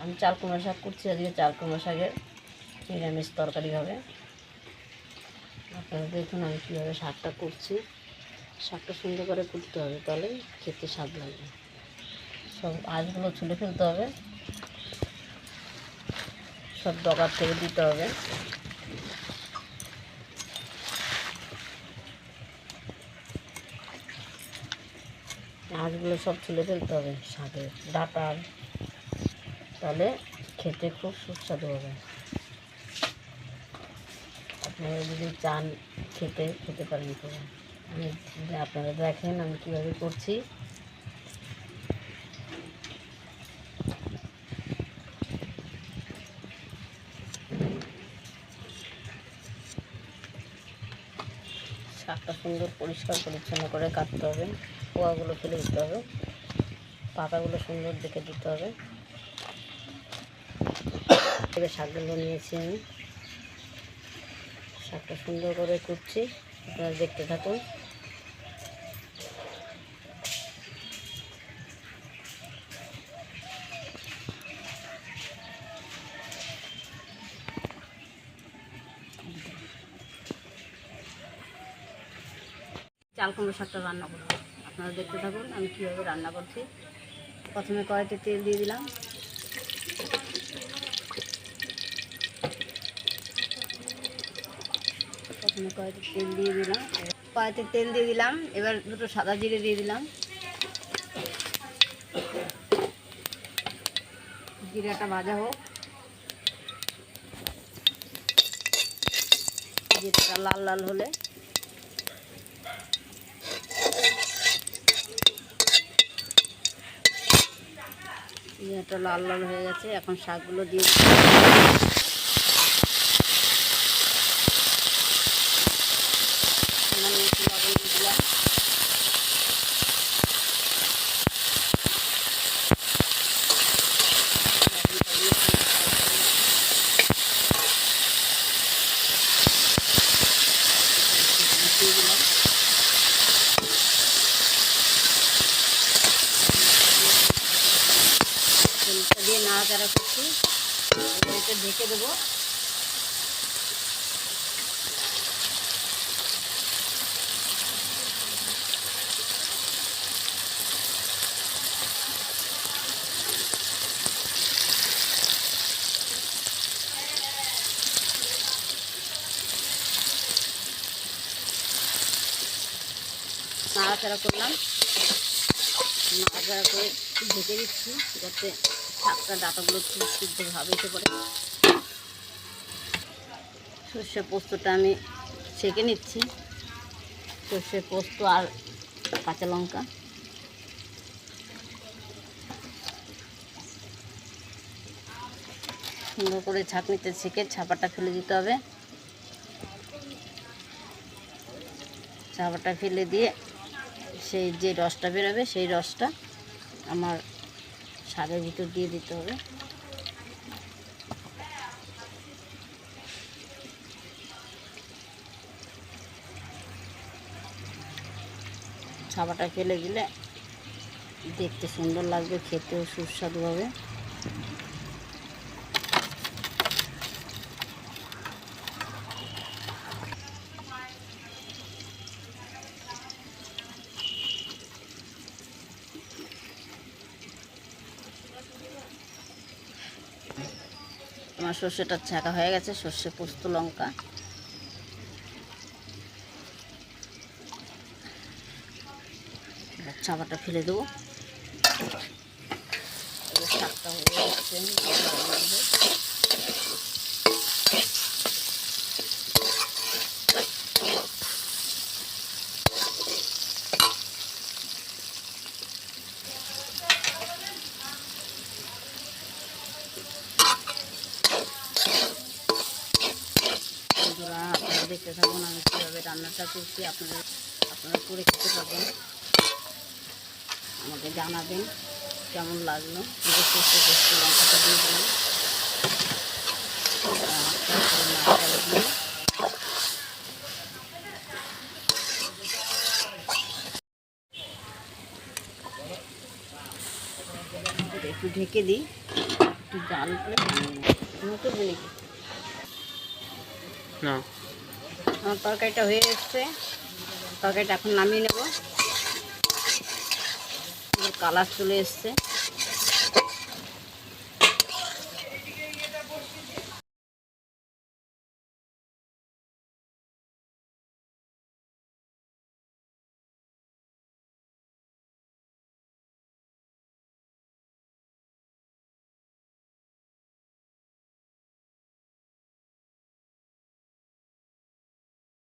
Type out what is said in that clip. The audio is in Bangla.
আমি চাল কুমড়া শাক করছি। আজকে চাল কুমড়া শাকের নিরামিষ তরকারি হবে। আপনারা দেখুন আমি কীভাবে শাকটা করছি। শাকটা সুন্দর করে করতে হবে, তাহলে খেতে স্বাদ লাগবে। সব আঁশগুলো ছুলে ফেলতে হবে, সব ডগার থেকে দিতে হবে। আঁশগুলো সব ছুলে ফেলতে হবে শাকের ডাঁটার, তাহলে খেতে খুব সুস্বাদু হবে। আপনারা যদি চান খেতে পারেন। তো আপনারা দেখেন আমি কীভাবে করছি। শাকটা সুন্দর পরিষ্কার পরিচ্ছন্ন করে কাটতে হবে, পোয়াগুলো ফেলে দিতে হবে, পাতাগুলো সুন্দর দেখে দিতে হবে। এবার শাকগুলো নিয়েছি আমি, শাকটা সুন্দর করে কুটছি, আপনারা দেখতে থাকুন। চাল কুমড়ো শাকটা রান্না করবো, আপনারা দেখতে থাকুন আমি কীভাবে রান্না করছি। প্রথমে কড়াইতে তেল দিয়ে দিলাম, কড়াইতে তেল দিয়ে দিলাম। এবার দুটো সাদা জিরে দিয়ে দিলাম। জিরাটা ভাজা হোক, জিরাটা লাল লাল হলে জিরাটা লাল লাল হয়ে গেছে। এখন শাকগুলো দিয়ে দিলাম। দিয়ে নাড়াচাড়া করছি, এটা ঢেকে দেবো। নাড়াচাড়া করলাম, নাড়াচাড়া করে ঢেকে দিচ্ছি যাতে শাকটা ডাঁটাগুলো খুব সিদ্ধভাবে এসে পড়ে। সর্ষে পোস্তটা আমি ছেঁকে নিচ্ছি, সর্ষে পোস্ত আর কাঁচা লঙ্কা। সুন্দর করে ছাঁকনিতে ছেঁকে ছাপাটা ফেলে দিতে হবে। ছাপাটা ফেলে দিয়ে সেই যে রসটা বেরোবে সেই রসটা আমার শাকের ভিতর দিয়ে দিতে হবে। ছাপাটা ফেলে দিলে দেখতে সুন্দর লাগবে, খেতেও সুস্বাদু হবে। আমার সর্ষেটা ছাঁকা হয়ে গেছে, সর্ষে পোস্ত লঙ্কা। ছাপাটা ফেলে দেবো। শাকটা হয়ে যাচ্ছে, আপনারা দেখতে থাকুন আমি কীভাবে রান্নাটা করছি। আপনারা করে খেতে পারবেন, আমাকে জানাবেন কেমন লাগলো। সর্ষে পোস্ত লঙ্কাটা দিয়ে দিলাম, একটু ঢেকে দিই। একটু জাল উঠলে নতুন নাকি না আমার তরকারিটা হয়ে এসছে। তরকারিটা এখন নামিয়ে নেব। কালার চলে এসছে।